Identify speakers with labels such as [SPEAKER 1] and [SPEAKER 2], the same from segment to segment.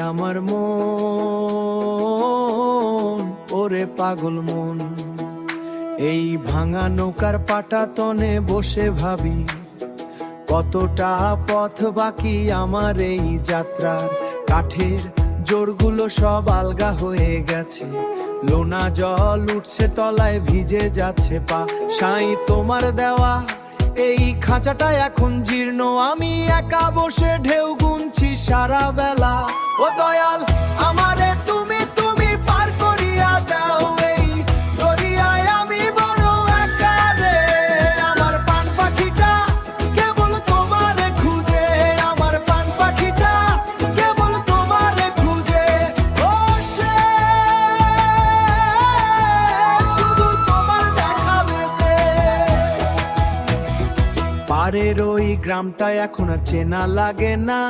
[SPEAKER 1] আমার মন, ওরে পাগল মন। এই ভাঙা নৌকার পাটাতনে বসে ভাবি কতটা পথ বাকি আমার এই যাত্রার। কাঠের জোরগুলো সব আলগা হয়ে গেছে, লোনা জল উঠছে তলায়, ভিজে যাচ্ছে পা। সাই তোমার দেওয়া এই খাঁচাটা এখন জীর্ণ, আমি একা বসে ঢেউ গুনছি সারা বেলা। ও দয়াল আমারে তুমি তুমি পার করিয়া দাও এই দরিয়ায়, আমি বড় একা রে। আমার পান পাখিটা কেবল তোমারে খুঁজে, আমার পান পাখিটা কেবল তোমারে খুঁজে। ও সে শুধু তোমার দেখা পেতে। পাড়ের ওই গ্রামটা এখন আর চেনা লাগে না,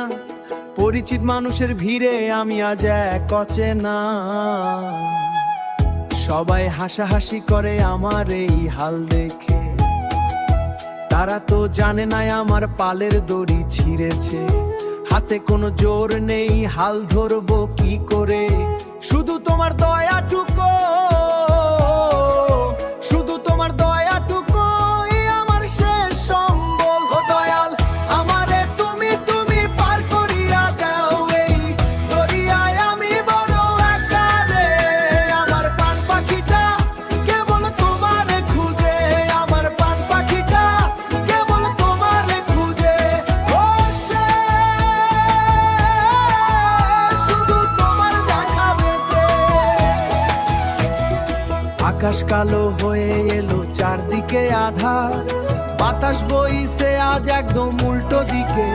[SPEAKER 1] পরিচিত মানুষের ভিড়ে আমি আজ এক অচেনা। সবাই হাসাহাসি করে আমার এই হাল দেখে, তারা তো জানে না আমার পালের দড়ি ছিঁড়েছে। হাতে কোনো জোর নেই, হাল ধরবো কি করে। শুধু তোমার দয়াটুকু, শুধু তোমার দয়াটুকু আমার শেষ সম্বল। ও দয়াল আমারে তুমি তুমি পার করিয়া দাও এই দরিয়ায়, আমি বড় একা রে। আমার পান পাখিটা কেবল তোমারে খুঁজে, আমার পান পাখিটা কেবল তোমারে খুঁজে। ও সে শুধু তোমার দেখা পেতে। আকাশ কালো হয়ে এলো, চারদিকে আধার, বাতাস বইছে আজ একদম উল্টো দিকে।